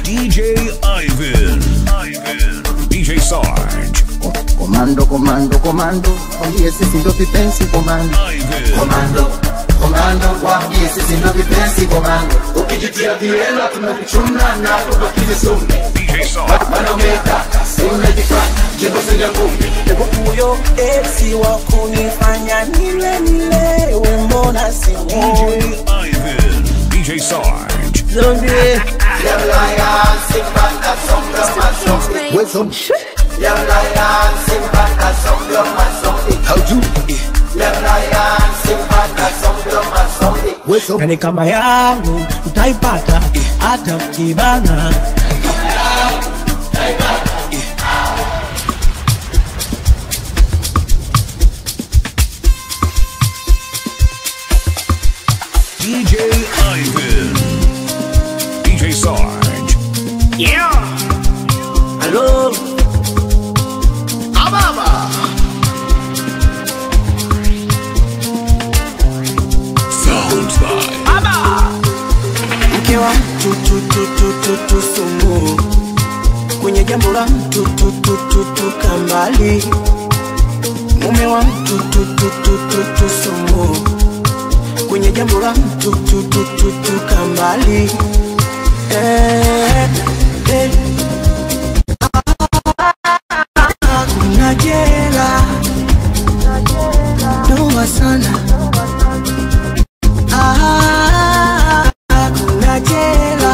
DJ Ivan. DJ Sarge. Comando, comando, comando. Mwambie sisi ndo vipenzi comando. Comando, comando. Mwambie sisi ndo vipenzi comando. Ukijitia viela tunakuchuna na kubakile sombe. DJ Sarge. Manometa, unajifanya, jebo senya kumbi. Uyo eksi wa kunifanya nilewe mbona sinyoni. DJ Ivan. DJ Sarge. Zombie. Young lion, sing back that song, love my song. With some shit. Young lion, sing back that song, love my song. How do it? Young lion, sing back that song, love my song. With some. Yani kama yangu utaipata hata ukibana. DJ Ivan. DJ Sarge. Yeah. Hello. Ababa. Sounds by Aba. Mke wa mtu tu sumu. Kwenye jambo la mtu tu kambali. Mume wa mtu tu sumu. Kwenye jambo la mtu tu kambali. Kuna jela noma sana. Kuna jela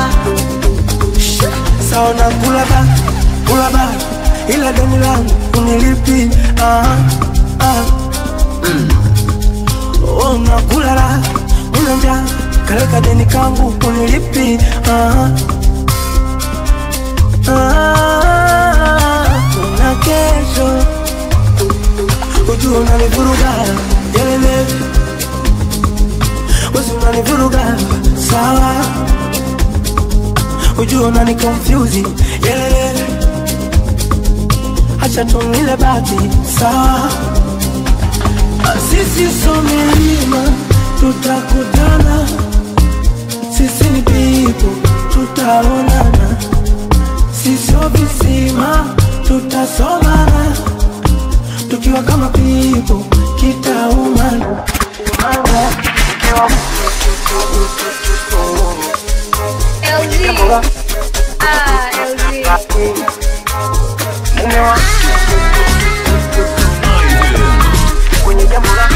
saona kula ba ila deni langu unilipi. Oh nakulala unanja kaleka deni kangu unilipi. Kuna kesho ujua unanivuruga yelele. Wezi unanivuruga sawa. Ujua unani confuse yelele. Acha tunile bati sawa. Sisi so milima tutakutana. Sisi ni people tutaonana. Sisi visima tutasomana. Tukiwa kama people kitaumana. LG. LG. Mume wa kwenye jambo la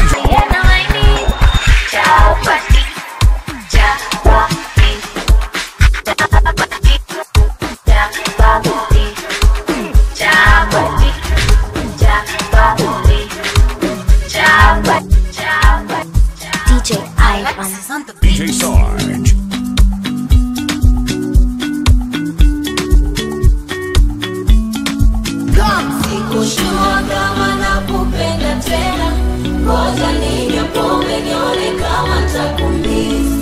DJ Ivan. DJ Sarge. Sikushua kama nakupenda tena. Ngoja ninywe pombe nione kama nitakumisi.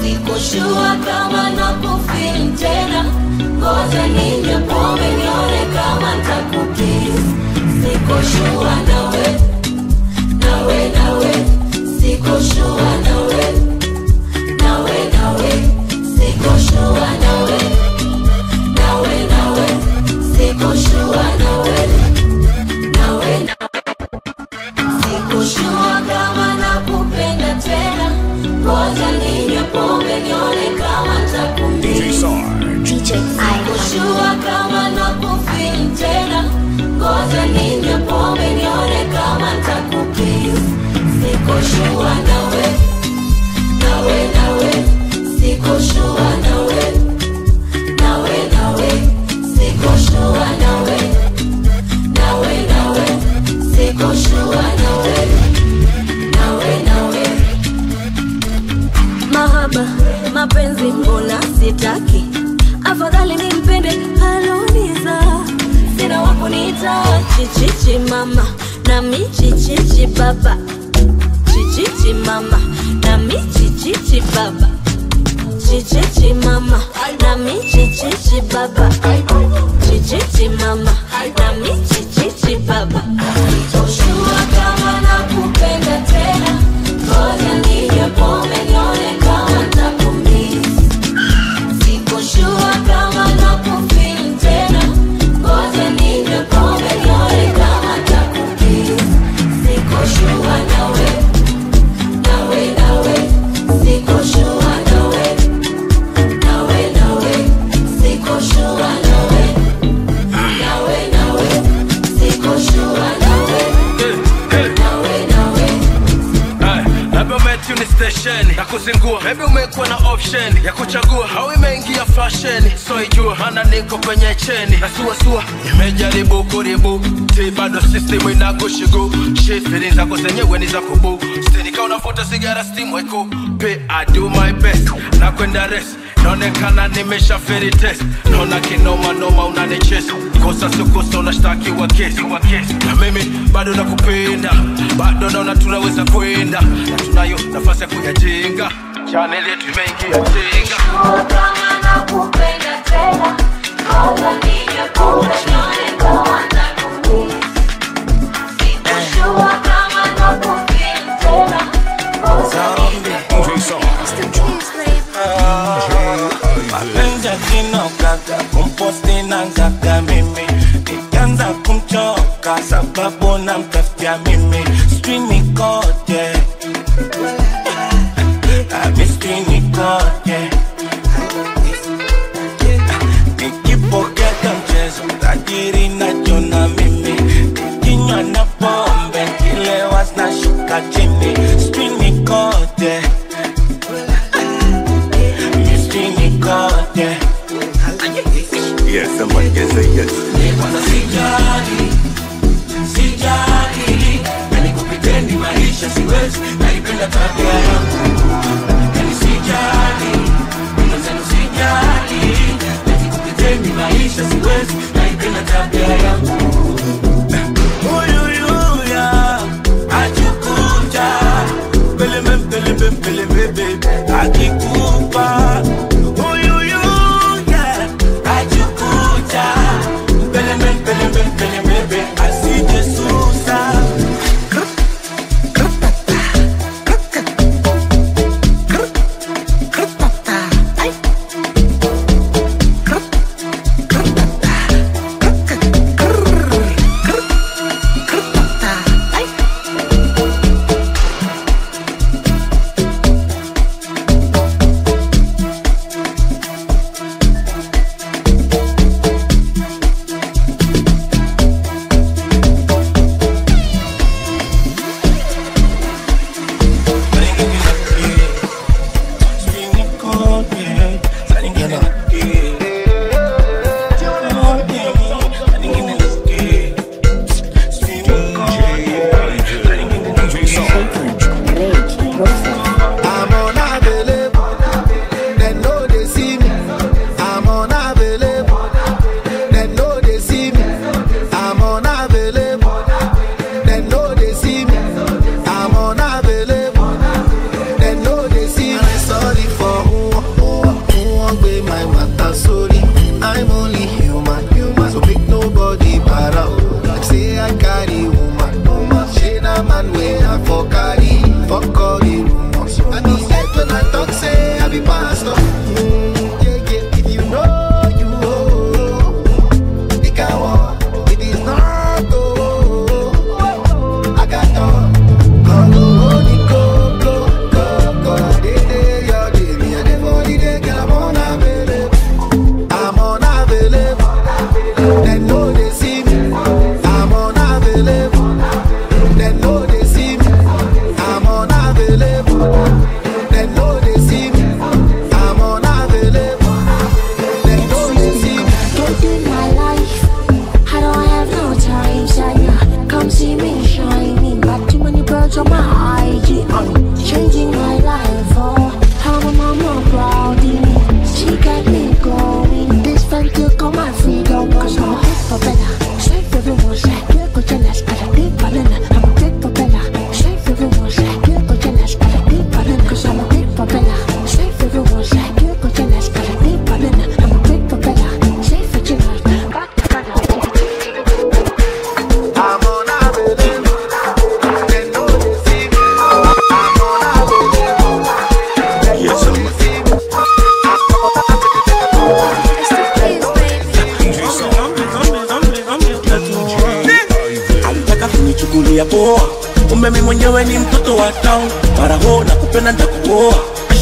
Sikushua kama nakufeel tena. Ngoja ninywe pombe nione kama nitakukisi. Sikushua nawe. Sikushua nawe. Sikushua nawe. Sikushua nawe. Sikushua kama nakupenda tena. Ngoja ninywe pombe nione kama nitakumisi. DJ Sarge. DJ Ivan. Sikushua kama nakufeel tena. Ngoja ninywe pombe nione kama nitakukisi. Sikushua nawe. Sikushua nawe. Sikushua nawe. Sikushua nawe. Mahaba, mapenzi mbona sitaki. Afadhali nimpende aloniza. Sina wakuniita chichichi mama na michichichi baba. Chichichi mama na michichichi baba. Chichichi mama na michichichi baba. Chichichi mama na michichichi baba. Sikushua kama nakupenda tena. Ngoja ninywe pombe nione kama nitakumisi. Sikushua kama kuzingua. Maybe umekuwa na option ya kuchagua, au imeingia fashion, so ijua mana niko kwenye cheni na suwa. Nimejaribu kuribu, si bado system inagushigu. Shit feelings zako zenyewe ni za kubu. Stinika unafuta sigara steam weko. I do my best, na kwenda rest. Naonekana nimesha fairy test. Naona kinoma unanichesa. Kosa sio kosa unashtakiwa kesi. Na mimi bado nakupenda, bado naona tunaweza kwenda, na tunayo nafasi ya kuyajenga. Channel yetu imeingia tenga. Kama nakupenda tena, koza nije pombe nione kama nakumiss. Sikushua kama nakupenda tena, koza nije DJ Sarge. Mapenja kinokaka, kumposti na ngaka mimi. Nikianza kumchoka sababu na mtafutia mimi. Streamy kote streamy kote. Nikipokea mchezo tajiri nachona mimi. Nikinywa na pombe kilewa zinashuka chini. Streamy kote Yes, somebody can say yes. Sijali, nani kupetendi maisha siwezi, naipenda tabia yangu. Nani sijali, mwanzano sijali, nani kupetendi maisha siwezi, naipenda tabia yangu. Uyuyuya, achukuja, pelebe, akikupa.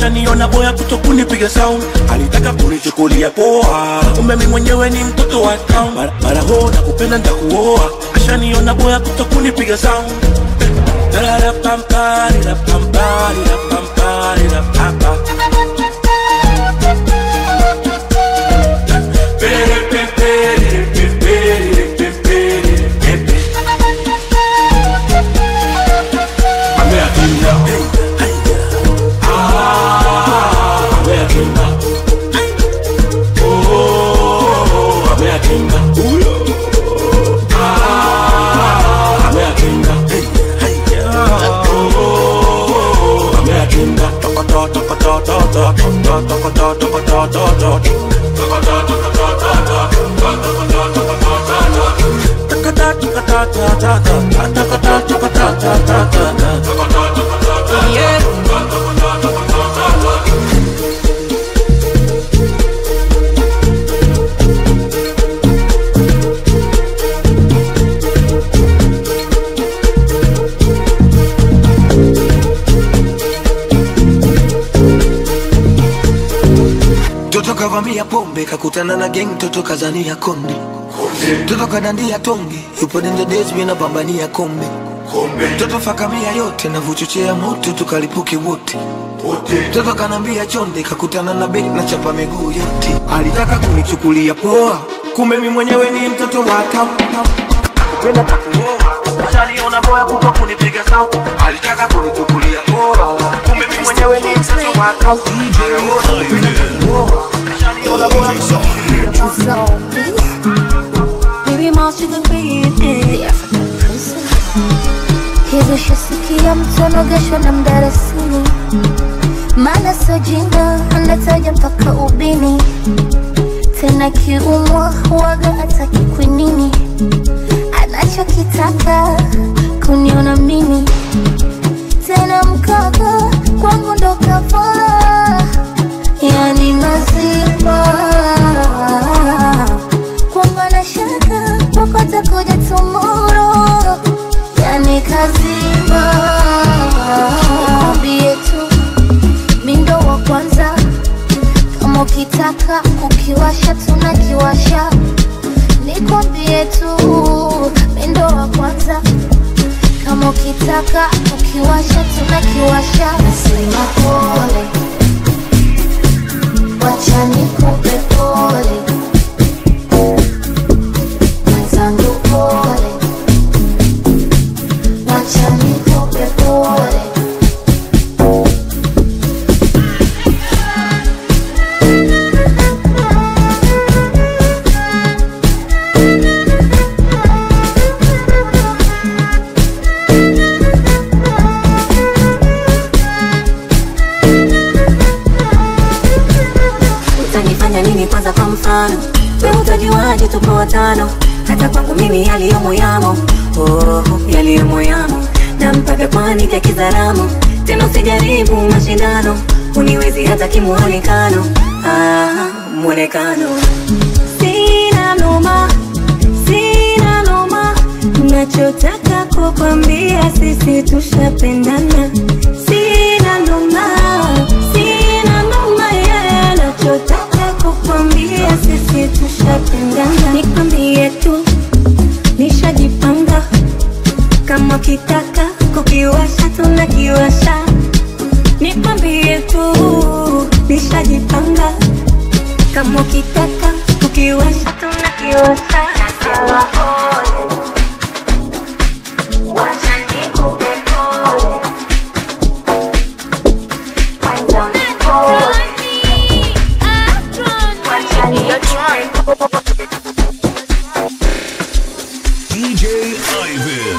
Ashaniona boya kutokunipiga sound, alitaka kunichukulia poa, kumbe mimi mwenyewe ni mtoto wa town. Mara ho na kupenda nitakuoa. Ashaniona boya kutokunipiga sound. La pam pam la pam pam la pam pam la pam pam. Toto kavamia pombe, kakutana na gang, toto kazania konde. Toto kadandia tonge, yupo in the days mina bambania kombe. Toto fakamia yote, na vuchochea moto, tukalipuke wote. Toto kanambia chonde, kakutana na bek na chapa miguu yote. Alitaka kunichukulia poa, kumbe mimi mwenyewe ni mtoto wa town. Kupenda takuoa, ashaniona boya kuto kunipiga sound. Alitaka kunichukulia poa, kumbe mimi mwenyewe ni mtoto wa town. Baby mouse you can breathe in the African princess. Hivi shasikia mtono gesho na mdarasini, maana sojinga anataja mpaka ubini. Tena kiumwa huwaga ataki kwinini, anachokitaka kuniona mimi. Tena mkaka kwangu ndo kafara, yani maziba kwamba na shaka wakota kuja tomorrow, yani kaziba. Nikwambie tu mindo wa kwanza, kama ukitaka kukiwasha tunakiwasha. Nikwambie tu mindo wa kwanza, kama ukitaka kukiwasha tunakiwasha. Nasema pole, wacha nikupe pole, mwenzangu pole, wacha nikupe pole. Utanifanya nini kwanza kwa mfano? Wewe utajuaje tupo watano? Hata kwangu mimi yaliyomo yamo, oh, yaliyomo yamo. Na mpaka kwani vya kizaramo, tena usijaribu mashindano. Uniwezi hata kimuonekano, muonekano. Sina noma, sina noma, nachotaka kukwambia sisi tushapendana. Sina noma, sina noma, yeah, nachotaka kukwambia sisi tushapendana. Nikwambie tu nishajipanga, kama ukitaka kukiwasha tunakiwasha. Nikwambie tu nishajipanga, kama ukitaka kukiwasha tunakiwasha. Nasema pole, wacha nikupe pole, mwenzangu pole, wacha nikupe pole. DJ Ivan,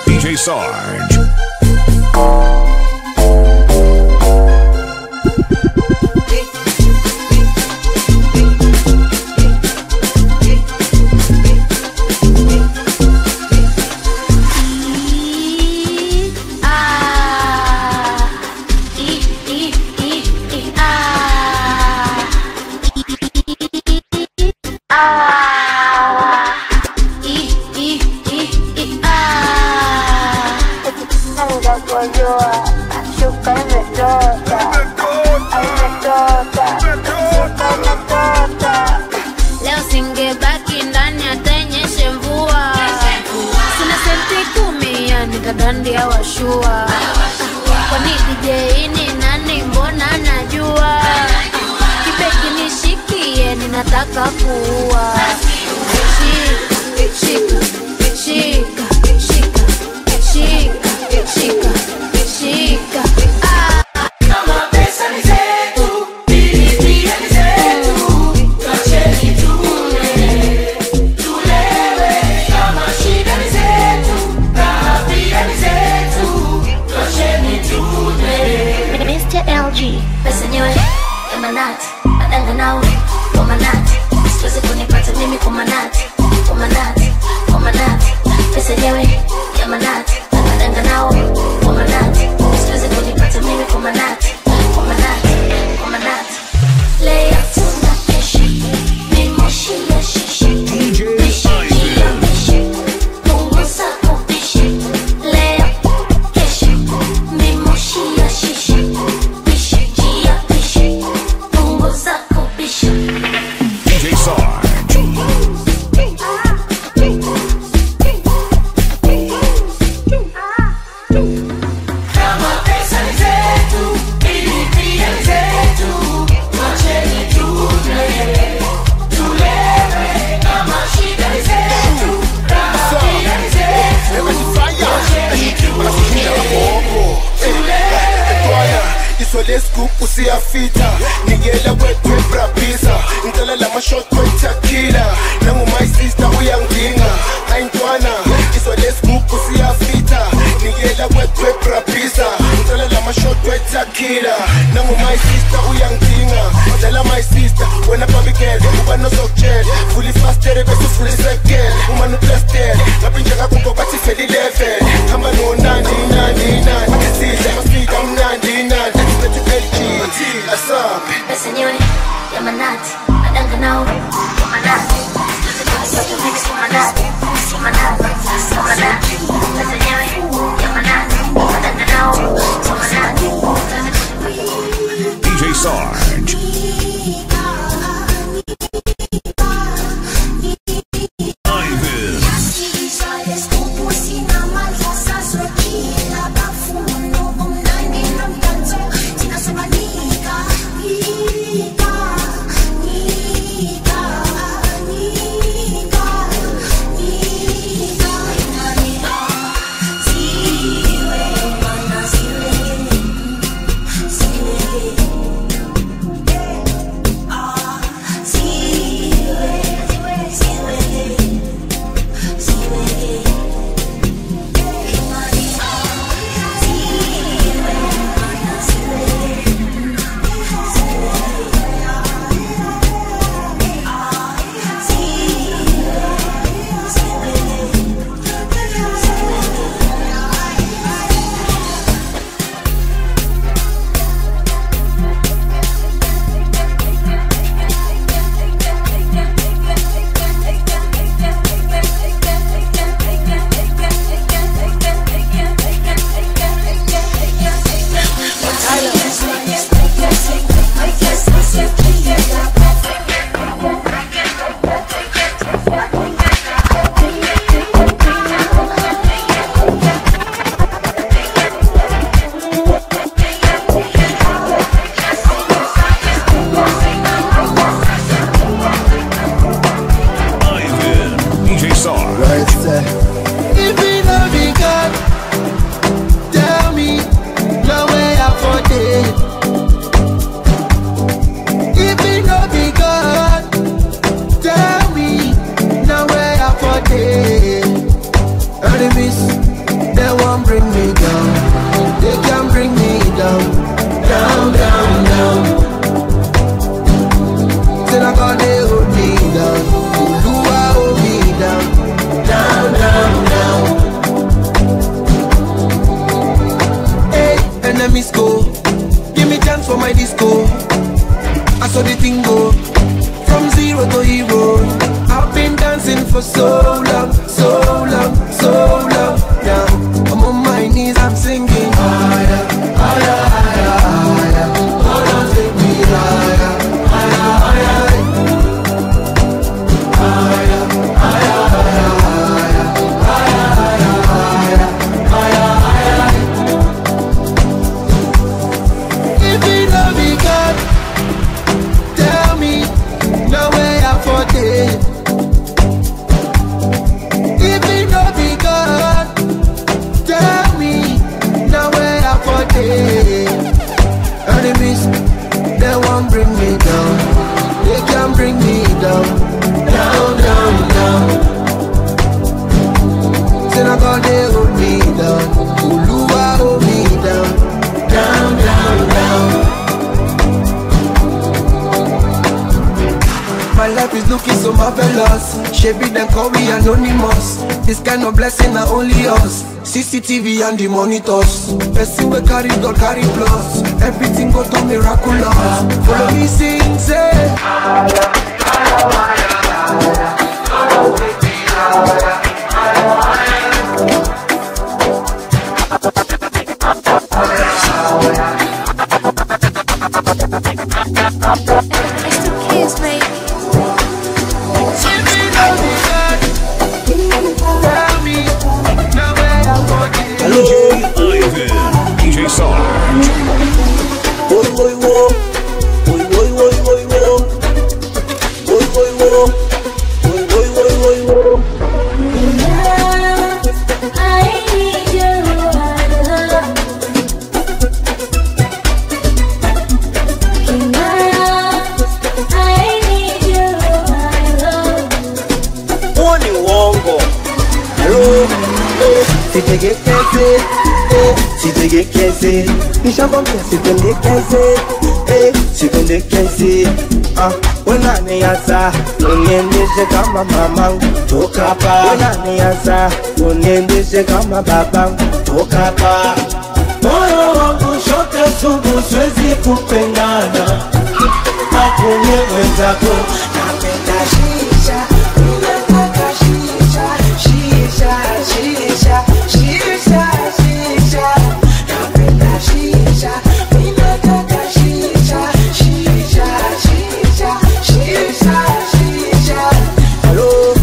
DJ Sarge. dandia washua. Kwani DJ ni nani mbona najua? Kibegi nishikie ninataka kuua. Shika, shika, shika, shika, shika, shika. Kama pesa ni zetu, pia ni zetu, tuacheni tulewe. Kama shida ni zetu, raha pia ni zetu, tuacheni tulewe. Mr. LG, pesa nyewe ya manati, madanga nao kwa manati, siwezi kunipata mimi kwa manati, kwa manati, kwa manati. Pesa nyewe ya manati, madanga nao kwa manati, siwezi kunipata mimi kwa manati, kwa manati, kwa manati. Lay up to the fish, me moshi ya shish, DJ bishi ya bishi, mungu sako bishi. Lay up, fish, me moshi ya shish, bishi ya bishi, mungu sako bishi. DJ Sarge. Kama pesa ni zetu, pia ni zetu, tuacheni tulewe. Kama shida ni zetu, raha pia ni zetu, tuacheni tulewe. Iswale scoop usiyafita nigela wetwe brabisa ngicela lama shot wetakila nangu my sister uyangidinga ayintwana. Iswale scoop usiyafita nigela wetwe brabisa ngicela lama shot wetakila nangu my sister uyangidinga. Tell my sister when I baby girl uba no sokjel fully faster bese fully second uma no plastic ngapinja ngakho bathi feli level hamba no nandi sidla maspeed am nandi Pesa nyewe ya manati, madanga nao kwa manati, siwezi mix kwa manati, kwa manati, kwa manati. Pesa nyewe ya manati, madanga nao kwa manati. DJ Sarge. Ivan. for so long, so long, so long now. I'm on my knees, I'm singing higher, higher, higher, higher. Oh, don't take me higher, higher, higher, higher, higher, higher, higher, higher, higher, higher. If it no be God, tell me now where I for day. Enemies, they won't bring me down. They can't bring me down. Down, down, down. Say now God they hold me down. Uluwa hold me down. Down, down, down. My life is looking so marvelous. Shebi then call me anonymous. This kind of blessing are only us. CCTV and the monitors. Person we carry God carry plus. Everything go to miraculous. Follow me sing say It's the kids, baby. DJ Sarge. Boy, boy, whoa. Boy, boy, boy, boy, whoa. Boy, boy, whoa. Boy, boy, boy, boy, whoa. I need you, I need you, One wongo. Hello. si te get Si te get kese, nishakwambia si twende kese, si twende kese. Unaniasa, uniendeshe kama mamangu, toka hapa. Unaniasa, uniendeshe kama babangu, toka hapa. Moyo wangu shote sugu, siwezi kupendana. Hakunye wenzako, napenda shisha, unataka shisha, shisha, shisha, shisha, shisha. Napenda shisha, unataka shisha, shisha, shisha, shisha, shisha. Hello.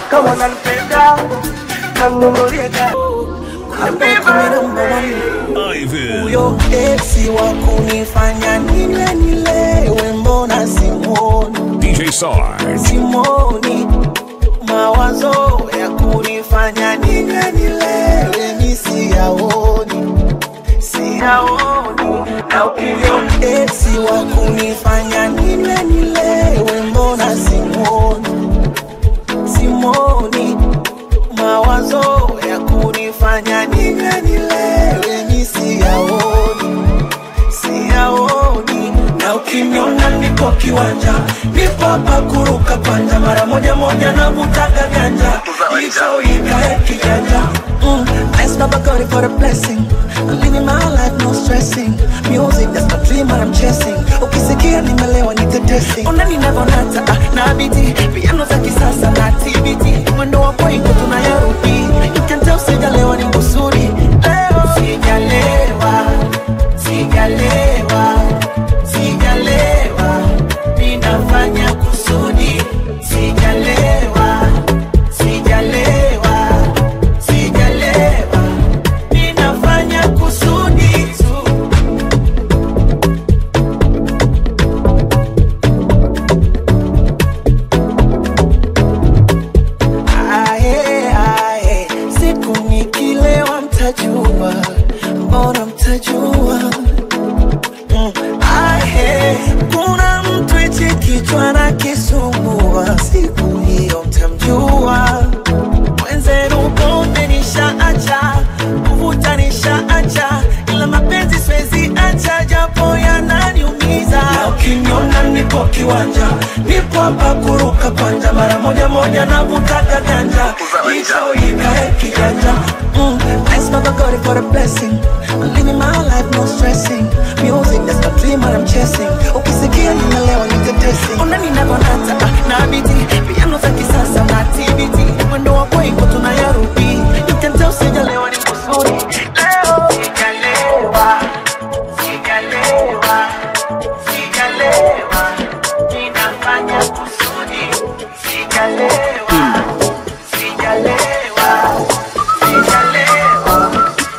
Kama unanipenda, nanunulia gari. Uyo esi wa kunifanya nilewe, mbona simoni? DJ Sarge. Simoni, mawazo ya kunifanya nilewe, siyaoni, siyaoni. Na uyo esi wa kunifanya nilewe, mbona simoni? Simoni, mawazo ya kunifanya nilewe, siyaoni, siyaoni. Na ukiniona nipo kiwanja, nipo hapa kuruka panja, mara moja moja na butaga ganja, hicho ikae kijanja. Thanks Baba God for the blessing. I'm living my life, no stressing. Music, that's my dream, what I'm chasing. Ukisikia nimelewa nitetesi, unaninavonata na biti, piano za kisasa na TBT. Mwendo wa poingo tunayarudi, you can tell sijalewa ni kusudi. Leo sijalewa, sijalewa, sijalewa, ninafanya kusudi. Sijalewa, sijalewa, sijalewa, ninafanya kusudi. Ae, ae, siku nikilewa mtajua, mbona mtajua? Ae, kuna mtu eti kichwa na kisumbua, siku hiyo mtamjua. Mwenzenu pombe nishaacha, kuvuta nishaacha, ila mapenzi siwezi acha, japo yananiumiza. Na ukiniona nipo kiwanja, nipo hapa kuruka panja, mara moja moja na butaka ganja. Icho ikae kijanja. Thanks Baba God for the blessing. I'm living my life, no stressing. Music, that's my dream, what I'm chasing. Ukisikia ninalewa nitetesi. Ona ninavonata na biti. Piano za kisasa na TBT. Mwendo wa kwengo tunayarudi. You can tell sijalewa ni kusudi. Leo sijalewa. Sijalewa. Sijalewa. Ninafanya kusudi. Sijalewa. Sijalewa. Sijalewa.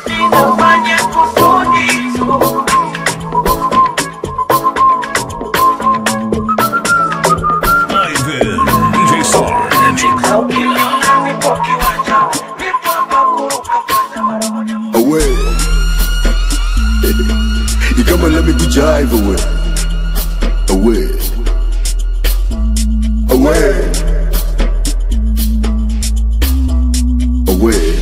Ninafanya kusudi. DJ Sarge. Away. You come and let me jive away. Away. Away. Away.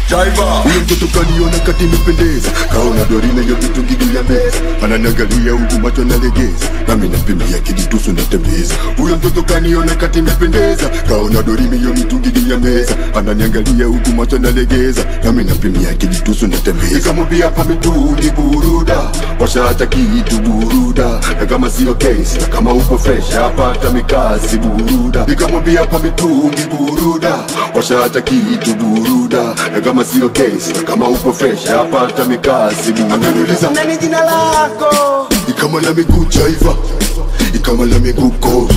Jaiva, huyo mtoto kaniona kati nipendeza. Kaona dorina ya vitu gidi ya meza. Ananiangalia huku macho nalegeza. Nami napimia kijitusu natembeza. Huyo mtoto kaniona kati nipendeza. Kaona dorina ya vitu gidi ya meza. Ananiangalia huku macho nalegeza. Nami napimia kijitusu natembeza. Nikamwambia hapa mitungi buruda. Washa hata kitu buruda. Na kama sio case, na kama uko fresh hapa hata mikasi buruda. Nikamwambia hapa mitungi buruda. Washa hata kitu buruda. Na kama sio case, na kama uko fresh hapa hata mikasi buruda. Akaniuliza nani jina lako? Ikama la miguu jaiva, ikama la miguu coach,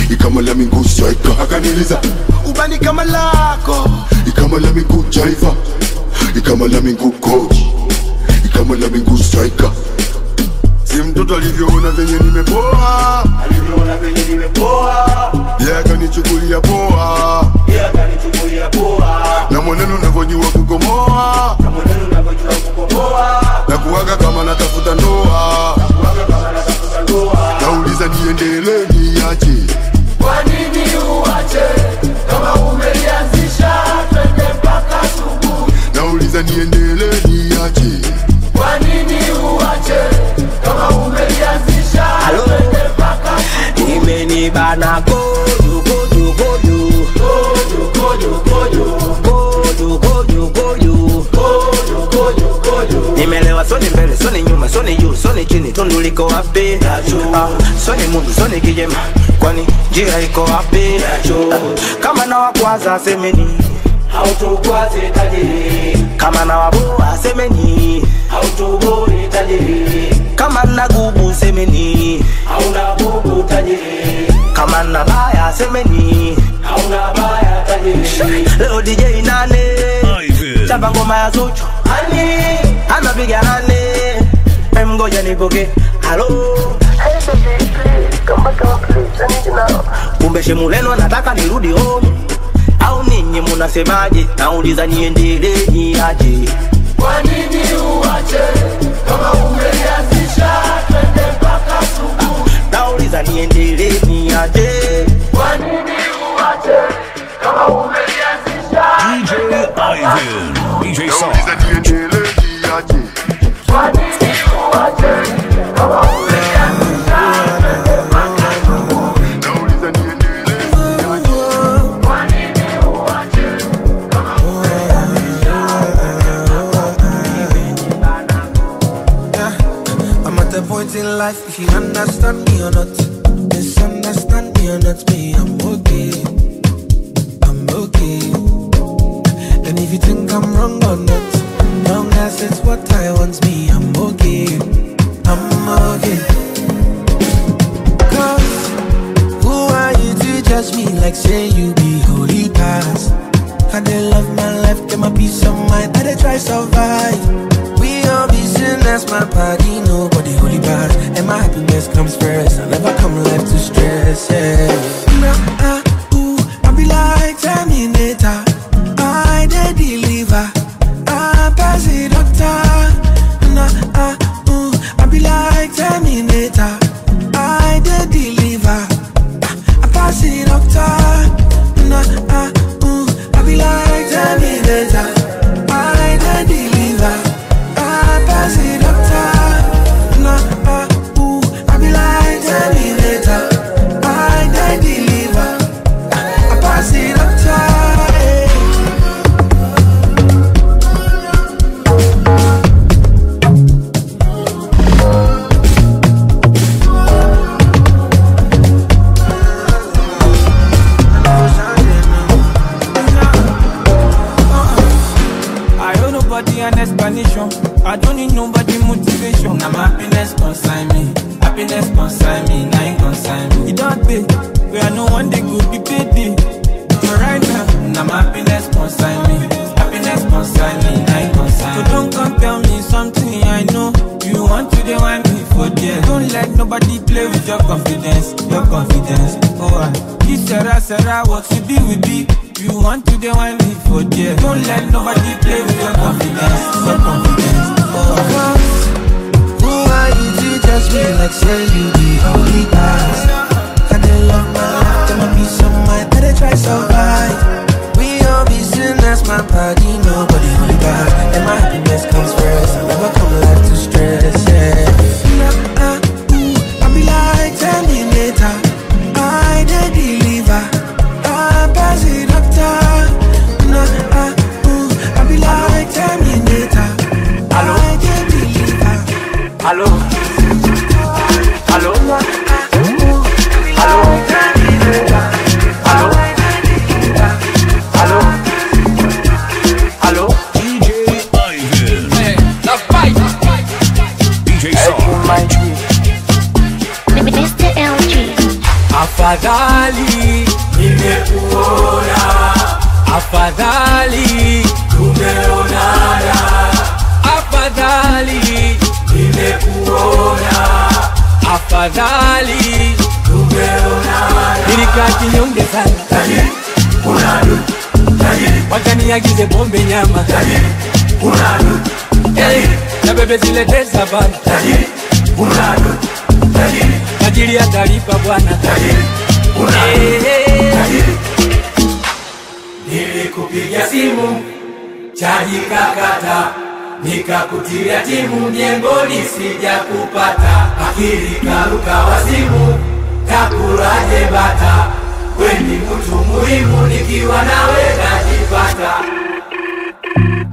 ikama la miguu striker. Akaniuliza ubani kama lako? Ikama la miguu jaiva, ikama la miguu coach, ikama la miguu striker. Si mtoto alivyoona venye nimepoa, alivyoona venye nimepoa, yeye akanichukulia poa, yeye akanichukulia poa. Na mwaneno unavyojua kukomoa, na mwaneno unavyojua kukomoa, na kuwaga kama natafuta ndoa, na kuwaga kama natafuta ndoa. Nauliza niendelee niache? Kwa nini uache? Kama umelianzisha twende mpaka asubuhi. Nauliza niendelee niache? Kwa nini uache? Kama umelianzisha twende mpaka asubuhi. Imenibana goju goju goju goju goju goju goju goju goju goju goju goju. Nimelewa soni mbele soni nyuma soni juu soni chini tundu liko wapi? Soni mundu soni kijema kwani njia iko wapi? Kama na wakwaza semeni hautukwaze tajiri. Kama na waboa semeni hautuboi tajiri. Kama na gubu semeni hauna gubu tajiri. Kama na baya semeni hauna baya tajiri. Leo DJ nane chapa ngoma ya Zuchu ani anapiga nane. Mgoja nipoke halo. Hey baby please come back home please I need you now. Kumbe Shemuleno nataka nirudi home. Au ninyi munasemaje? Nauliza niendelee niache? Kwa nini uache? Kama umelianzisha twende mpaka asubuhi. Nauliza niendelee niache? Kwa nini uache? Kama umelianzisha DJ Ivan, DJ Sarge. Nauliza niendelee niache? Kwa nini uache? Kama umelianzisha twende mpaka asubuhi. Nauliza niendelee niache? Kwa nini uache? Kama I'm at the point in life, if you understand me or not, misunderstand me or not, me, I'm okay. I'm okay. And if you think I'm wrong or not, long as it's what I want, me, I'm okay. I'm okay. Cause who are you to judge me like say you be holy past? I dey love my life, get my peace of mind, I dey try survive. We all be sinners, my body, nobody holy past. And my happiness comes first, I never come left to stress, yeah. I be like Terminator, I dey deliver, I pass it doctor. I be like Terminator, I dey deliver, I pass it doctor. I be like Terminator, I dey deliver, I pass it doctor. I be like Terminator. know one day could be payday. But right now, I'm happiness consign me. Happiness consign me, I consign. So don't come tell me something I know. You want to do want me for there. Don't let nobody play with your confidence. Your confidence. Oh, this Sarah, what you be will be. You want to do want me for there. Don't let nobody play with your confidence. Your confidence. Oh, who are you to judge me like say you the only past? I don't love my life, there might be some mind that I try so hard. We all be sinners, my body, nobody only God. And my happiness comes first, I never come life to stress, yeah. I'll be like 10 minutes later, I did deliver, I pass it up time. I'll be like 10 minutes later, I did deliver. Hello? Hello? Hello? Hello? Hello? Hello? DJ Ivan. The fight. DJ Sarge. Mr. LG. Afadhali nimekuona, afadhali tumeonana, afadhali nimekuona, afadhali tumeonana. Nilikaa kinyonge sana, tajiri unadu, tajiri wakaniagize pombe nyama, tajiri unadu, tajiri na bebe zilete sabana, tajiri unadu, tajiri tajiri atalipa bwana, tajiri unadu, tajiri. Nilikupigia simu chaji kakata, nikakutia timu mjengoni sijakupata, akili karuka wazimu, takulaje bata, weni mtu muhimu nikiwa nawe najipata.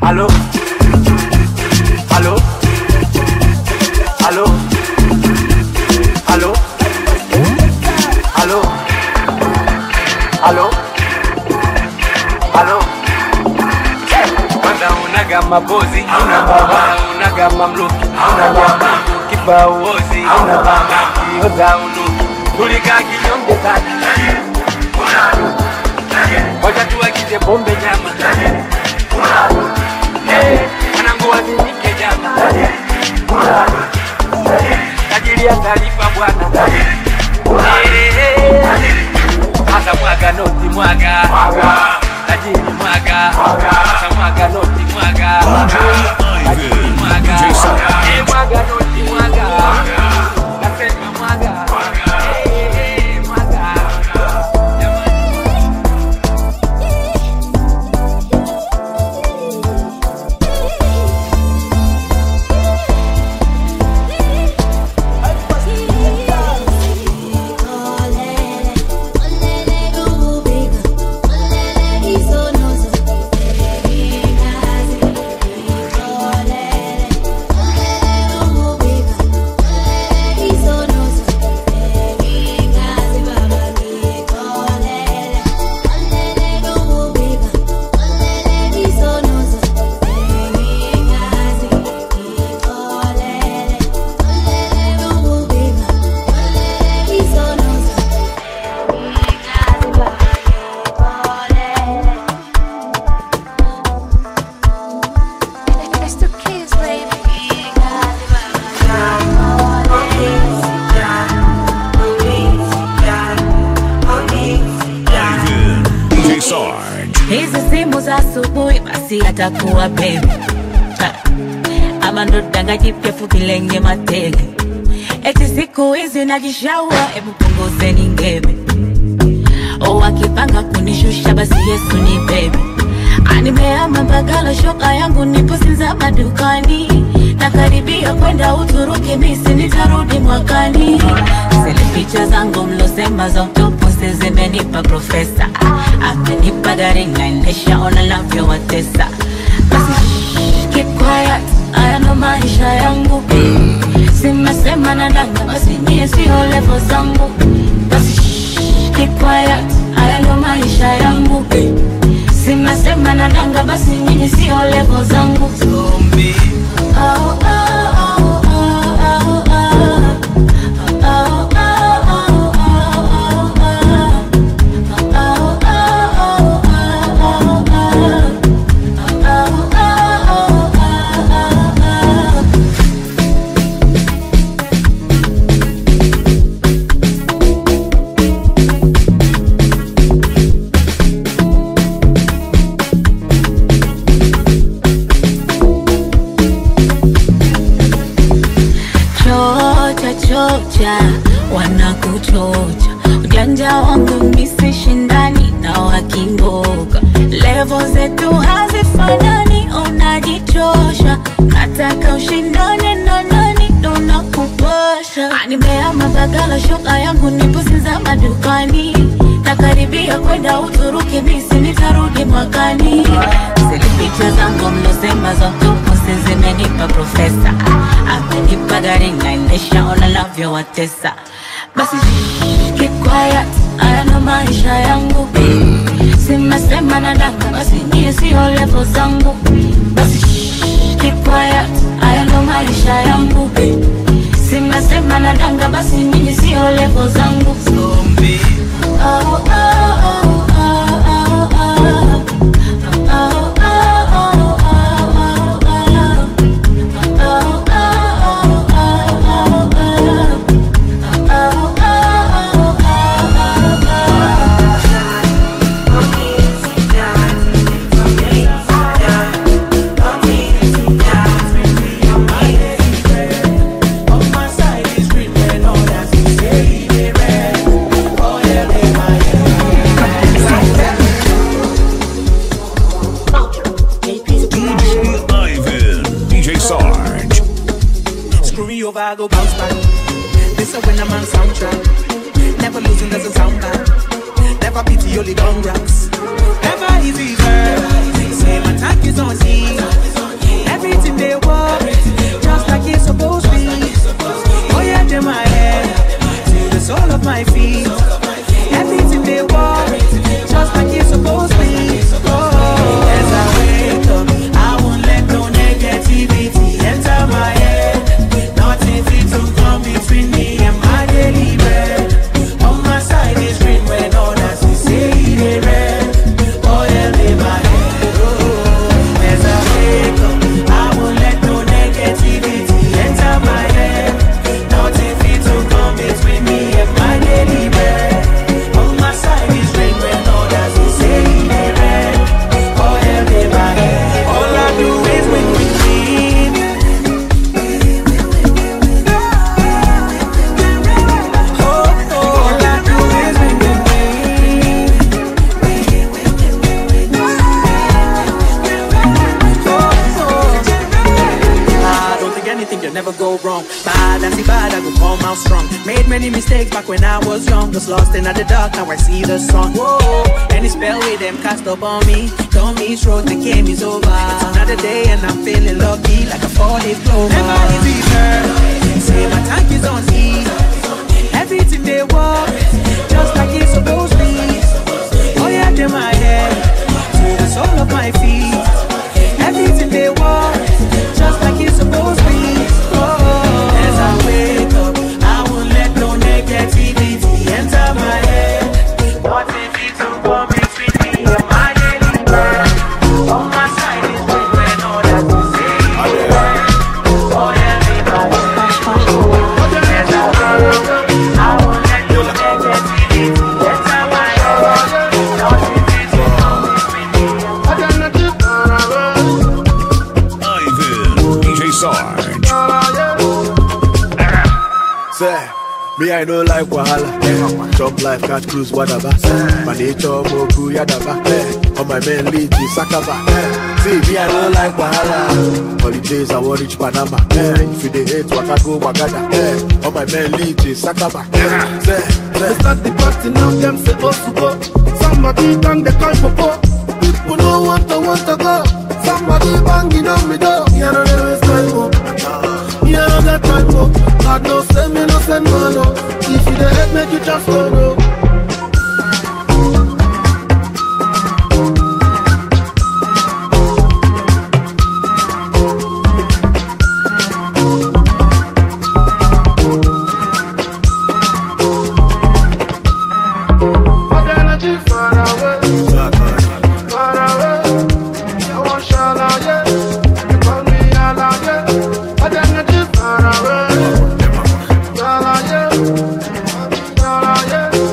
Halo? Halo? Halo? Halo? Halo? Halo? Halo? Kwanza unaga mabozi, hauna baba, unaga mamluki, hauna baba, kipa uozi, hauna baba, kioza unuki, tulika kinyonge sana, wacha tuagize pombe nyama, wanangu wazinike nyama, tajiri atalipa bwana, hasa mwaga noti mwaga, tajiri mwaga, hasa mwaga noti mwaga, tajiri mwaga, mwaga noti mwaga, nasema mwaga, mwaga. Atakuwa baby ama ndo danga jipya fupi lenye matege, eti siku hizi najishaua, ebu punguzeni ngebe. Wakipanga kunishusha basi Yesu ni bebe. Animeama bagala shoka yangu nipo sinza madukani, nakaribia kwenda Uturuki misi nitarudi mwakani. Zile picha zangu mlosema za utopose zimenipa profesa, amenipa gari naendesha ona navyo watesa. Keep quiet, haya ndo maisha yangu. Simesema na danga basi nye sio level zangu. Basi keep quiet, haya ndo maisha yangu. Simesema na danga basi nye sio level zangu. Zombie. Oh, oh, oh, oh, oh, oh, oh, oh, oh, oh, oh, oh. wangu misi shindani na wakingoga. Level zetu hazifanani, unajichosha. Nataka ushindane na nani, ndo nakupasha. Animea mabagala shoka yangu nipusiza madukani. Nakaribia kwenda Uturuki misi nitarudi mwakani. Zile picha zangu mlosema za tupu zimenipa profesa. Amenipa gari naendesha ona navyo watesa. Basi keep quiet, haya ndo maisha yangu. Sema na daka, basi nyie sio level zangu. Basi keep quiet, haya ndo maisha yangu. Sema na danga, basi nyie sio level zangu. Zombie. Oh, oh, oh, oh, oh, oh. I go bounce back. This is when I'm on soundtrack. Never losing as a sound bad. Never pity only gun rocks. Never easy, girl. Say my tank is on Z. Everything they want, just like it's supposed to be. Oh yeah, they're my head to the sole of my feet. Everything they want, just like it's supposed to be. Oh, as I wake up, I won't let no negativity enter my head. Nothing fit to come between me and my daily bread. On my side is green when others say they red. Oh yeah, they my head. Oh, as I wake up, I won't let no negativity enter my head. Nothing fit to come between me and my daily bread. On my side is green when others say they red. Oh yeah, they my head. All I do is win. Never go wrong. Bad and see bad, I go come out strong. Made many mistakes back when I was young. Was lost in the dark, now I see the sun. Whoa, any spell with them cast up on me. Told me stroke, the game is over. It's another day and I'm feeling lucky like a 4-leaf clover. Never easy, girl. Say my tank is on Z. Everything they want, just like it's supposed to be. Oh yeah, they're my head to the sole of my feet. Everything they want, just like it's supposed to be. As I wake up, I won't let no negativity enter my head. Nothing fit to come between me and my daily bread. On my side is good when all that you say. Oh yeah, baby. As I wake up, I won't let no negativity enter my head. Nothing fit to come between me and my daily bread. Ivan, DJ Sarge. Me, I know like Wahala. Jump life, catch cruise, whatever. My nature, Moku, Yadaba. On my men, lead to Sakaba. See, me, I know like Wahala. Holidays, I want reach Panama. If you hate, Wakago, Wagada. On my men, lead to Sakaba. They start the party now, them say, oh, to go. Somebody bang the call for poor. People don't want to go. Somebody banging on me door. You know, there is time. You know, that time. God no send me, no send man, no. If you the head, make you just go, no. Yeah.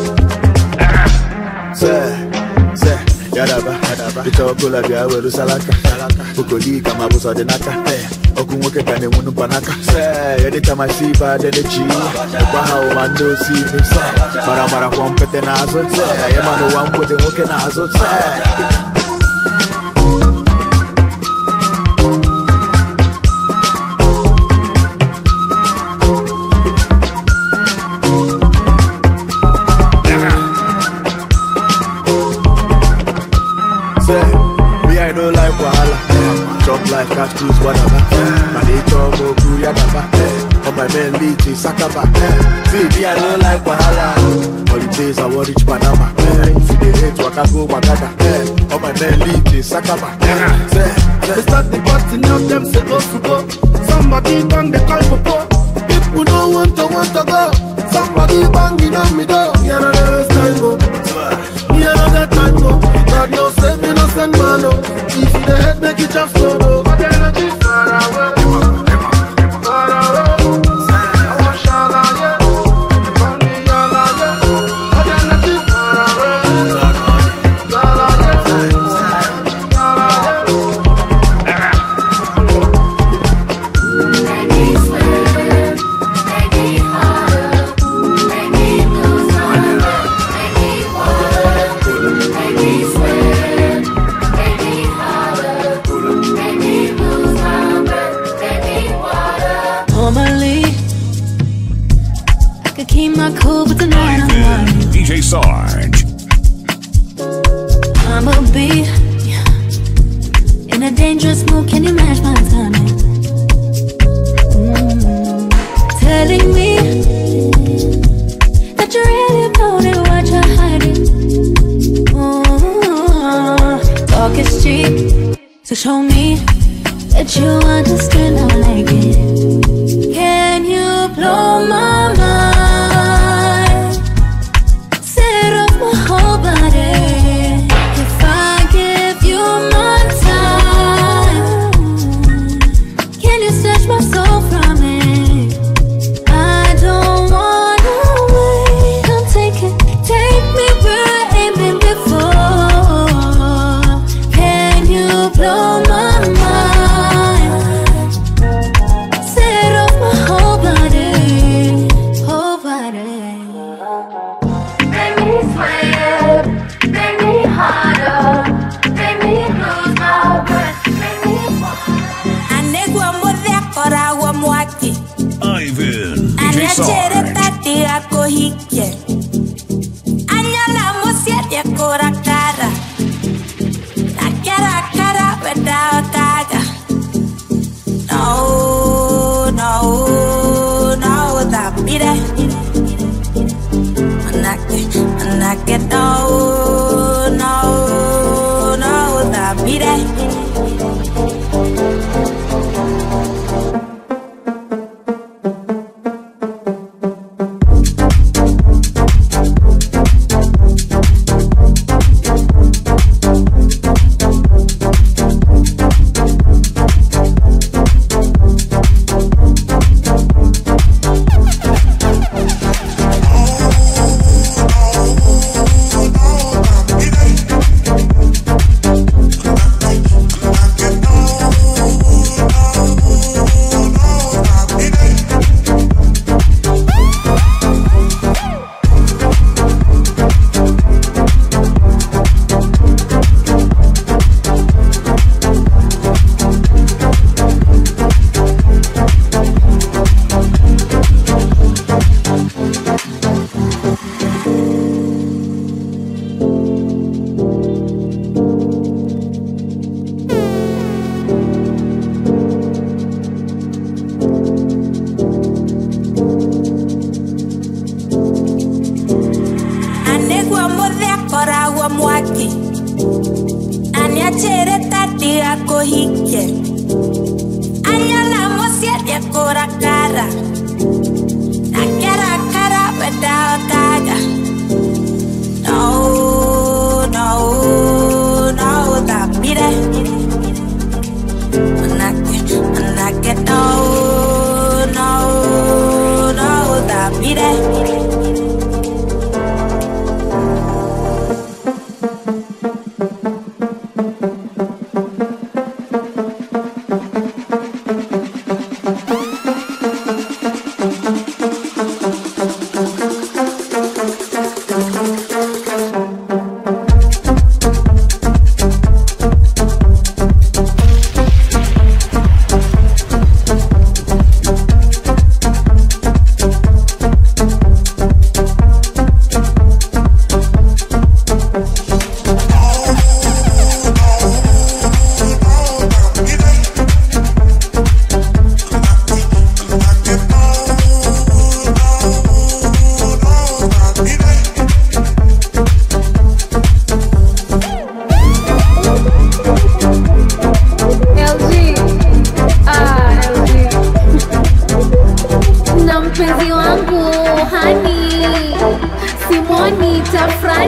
Chocolate bia weru salaka Ukoli kama busa de naka Okunwoke kane wunu panaka Anytime I see bad energy Baha o mando si me say Mara kwa mpete na azo say Yemano wampo de woke na azo say I don't like wahala. Jump like catch cruise, whatever. My nature mo crew yadaba. On my men lead to Sakaba. See, I don't like wahala. Holidays I want reach Panama. See the hate Wakago Wagada. On my men lead to Sakaba. They start the party now, them say go to go. Somebody bang the call for go. People don't want to go. Somebody banging on me door. Yeah, no, there's time go. Yeah, no, that time go. God no save me, no send man, no. If the head make it just slow, no. But the energy far away. Far away. I want shala, yeah. The money, yala, yeah. But the energy far away. Yala, yeah. Yala, Make me sweat, make me harder, make me lose my breath, make me water, make me sweat, make me harder, make me lose my breath, make me water. Normally, I could keep my cool, but tonight I'm running. DJ Sarge. I'ma be in a dangerous mood. Can you match my timing? Telling me that you really about it, what you're hiding. Talk is cheap, so show me that you understand how I like it. Can you blow my mind? Set off my whole body. If I give you my time, can you snatch my soul from it? I don't wanna wait. Come take me where I ain't been before. Can you blow my mind? Set off my whole body, whole body. Make me sweat,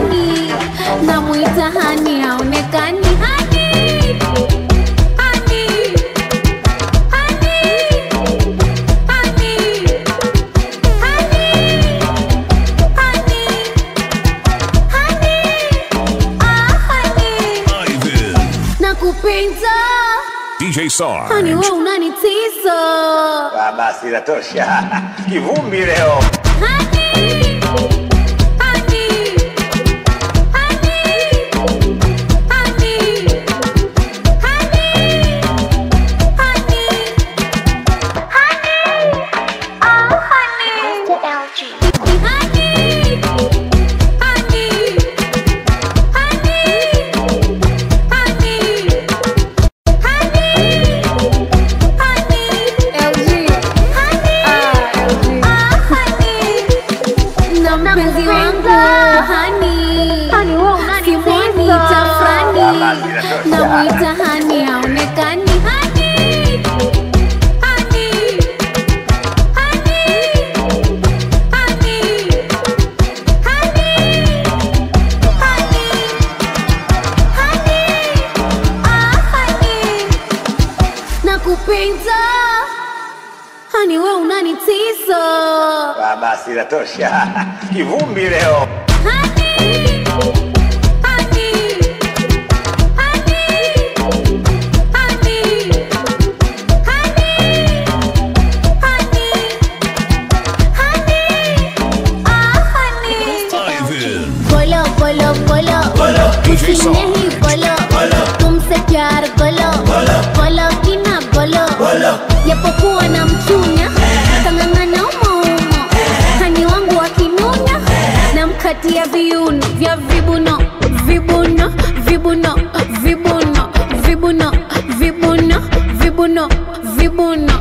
hani, namuita hani haonekani hani. Nakupenda DJ Sarge. hani wewe unanitisa. Basi inatosha. Kivumbi leo. Namuita hani haonekani hani. Nakupenda hani wewe unanitisa. Basi inatosha. Kivumbi leo. DJ Sarge. नहीं बोलो तुमसे प्यार बोलो kina बोलो yapokuwa na mchunya kangangana umo hani wangu akinunya na mkatia viuno vya vibuno vibuno vibuno vibuno vibuno vibuno vibuno vibuno.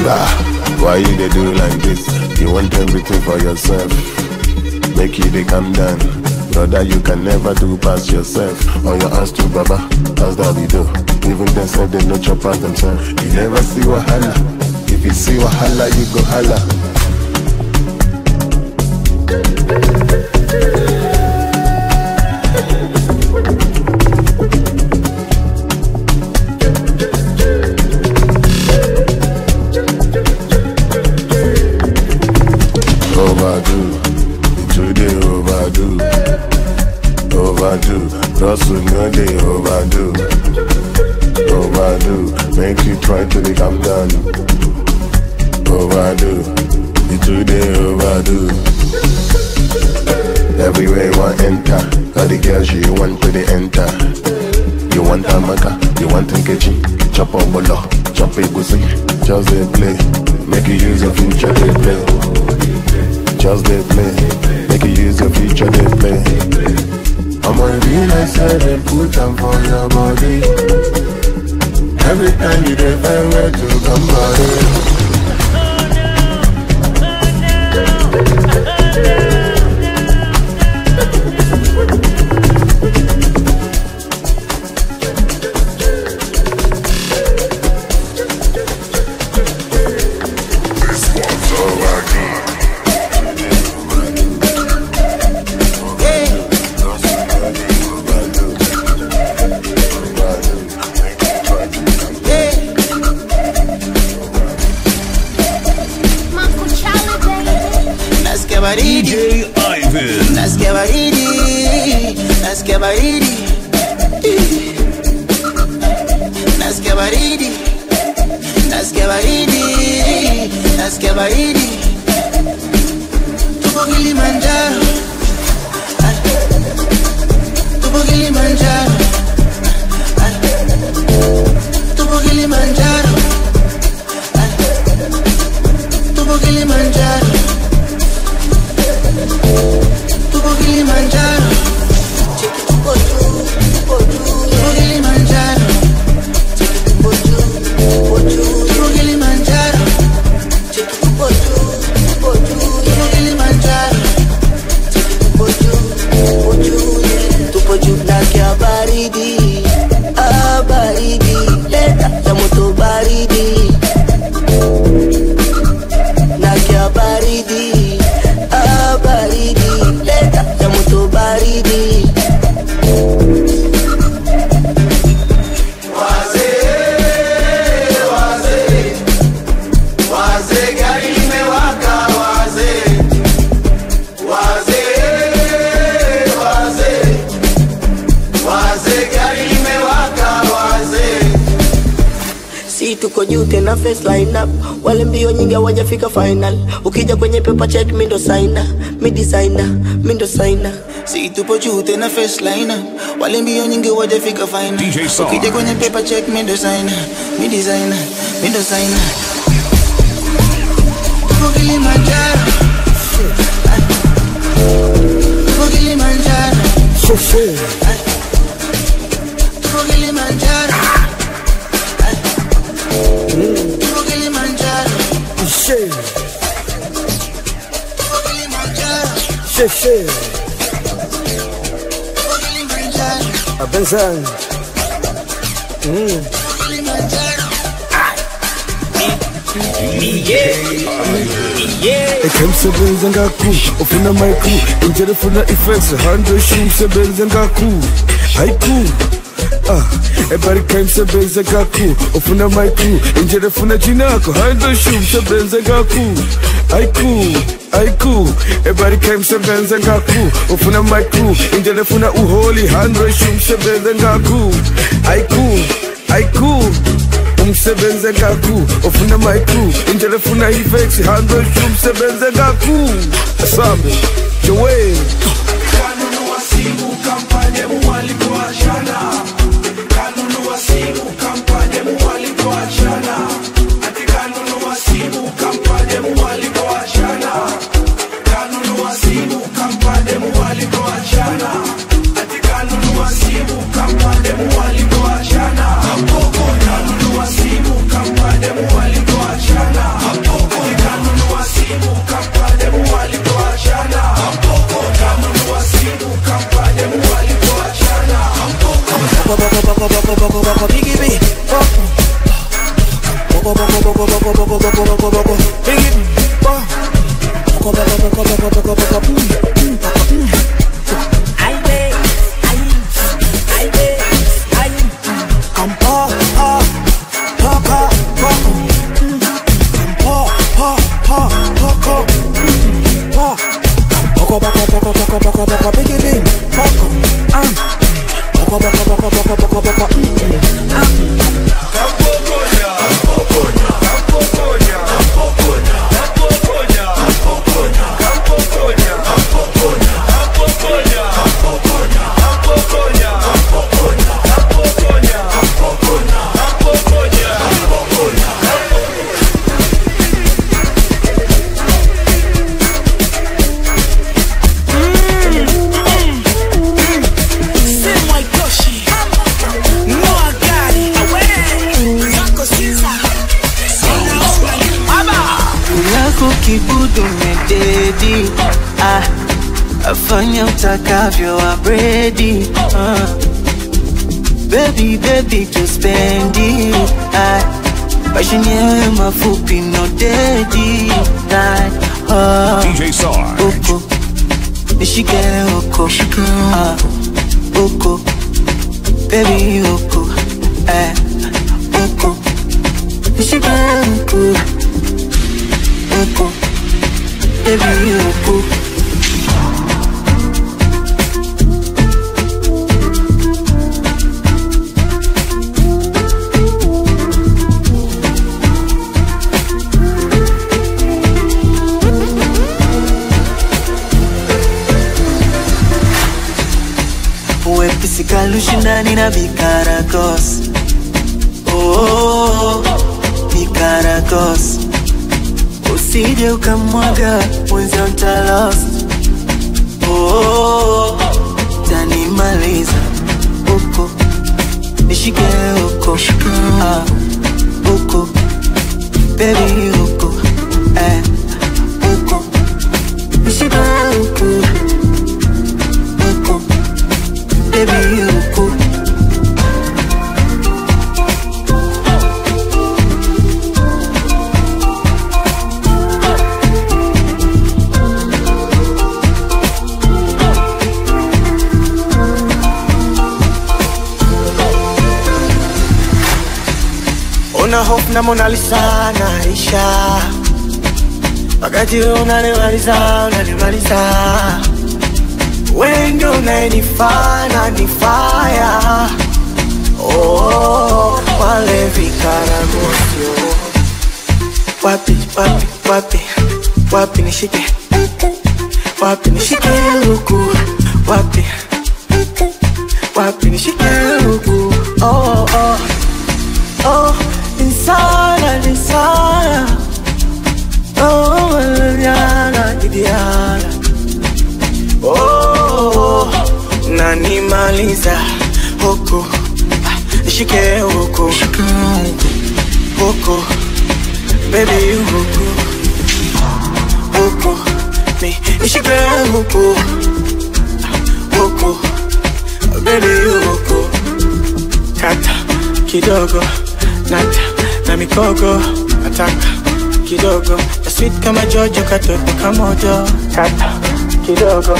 Why you they do like this? You want everything for yourself. Make you they calm down. Brother, you can never do past yourself. On your ass to Baba, how's that we do? Even them said they no chop past themselves. You never see wahala. If you see wahala, you go holla. Russell, no they overdo. Make you try to they calm down. Overdo, you too they overdo. Everywhere you want enter, all the girls you want to they enter. You want Amaka, you want Nkechi, chop on bolo, chop a goosey. Just they play, make you use your future they play. Just they play, make you use your future they play. I'm on the inside and put them for your body. Every time you dey find where to come body. DJ Ivan. Let's get baridi. Let's get baridi. Let's get baridi. Let's get baridi. Let's get baridi. Tupo Kilimanjaro. Tupo Kilimanjaro. Tupo Kilimanjaro. Tupo Kilimanjaro. Tupo Kilimanjaro. Tupo Kilimanjaro. Tupo Kilimanjaro. Tupo Kilimanjaro. Tupo juu nakia baridi. Ah baridi. Leta ya moto baridi. Nakia baridi. Ah baridi. Leta ya moto baridi. Tuko juu tena face line up. Wale mbio nyingi hawajafika final. Ukija kwenye paper check mi ndo signer. Mi designer, mi ndo signer. Si tupo juu tena face line up. Wale mbio nyingi hawajafika final. DJ Song. Ukija kwenye paper check mi ndo signer. Mi designer, mi ndo signer. Tupo Kilimanjaro. Tupo Kilimanjaro. Tupo Kilimanjaro. Tupo Kilimanjaro. Tupo Kilimanjaro. Tupo Kilimanjaro. Abensan. Tupo Kilimanjaro. Sebenza ngaku, ufuna maiku, injere funa effects, handle shoe sebenza ngaku, haiku. Everybody came sebenza ngaku, ufuna maiku, injere funa jinako, handle shoe sebenza ngaku, haiku. Everybody came sebenza ngaku, ufuna maiku, injere funa uholi, handle shoe sebenza ngaku, haiku. Umsebenze ngaku, ofuna maiku, injele funa effects, handle shoe sebenze ngaku. Asambe, Joey. Kanunua simu kampanye mwali kwa achana. Kanunua simu kampanye mwali kwa achana. Ati kanunua simu kampanye mwali kwa achana. Kanunua simu kampanye mwali kwa achana. Ati kanunua simu kampanye mwali kwa achana. Kanunua simu kampanye mwali kwa achana. biggie bee. Afanya utakavyo I'm ready Baby, baby to spend it Passion yewe mafupi no daddy DJ Sarge Oko Nishike oko Oko Baby oko Oko Nishike oko Oko Baby oko Kalushindani na Vicaragos. Oh, Vicaragos. Usije ukamwaga mwenza uta lost. Oh, tanimaliza uko. Nishike uko. Uko. Baby uko. Uko. Nishike uko. Uko. Baby, you cool. Una hope na Mona Lisa naisha wakati unanimaliza Wendo unanifanya nifaya Oh, wale Vicaragosio Wapi, wapi, wapi Wapi nishike Wapi nishike huku Wapi Wapi nishike huku Oh, oh Oh, insana, insana Oh, Diana, Diana Oh, nanimaliza huku Nishike huku Huku Baby huku Huku Nishike huku Huku Baby huku Kata kidogo Nata na mikogo Ataka kidogo Na sweet kama Jojo katoto kamojo Kata kidogo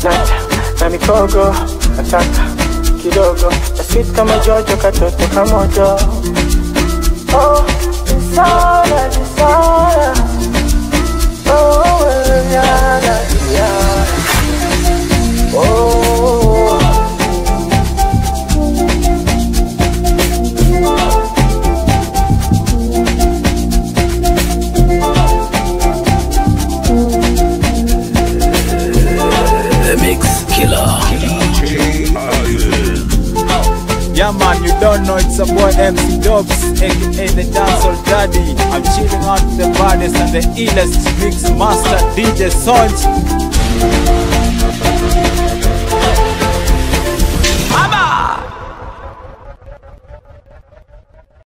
Nata na mikogo Ataka kidogo Na sweet kama Jojo katoto kamojo Oh, insana, insana Oh, yana, yana Oh Yeah man, you don't know it's a boy MC Dubs, aka the dancehall daddy. I'm chilling out the baddest and the illest mix master DJ Sonj.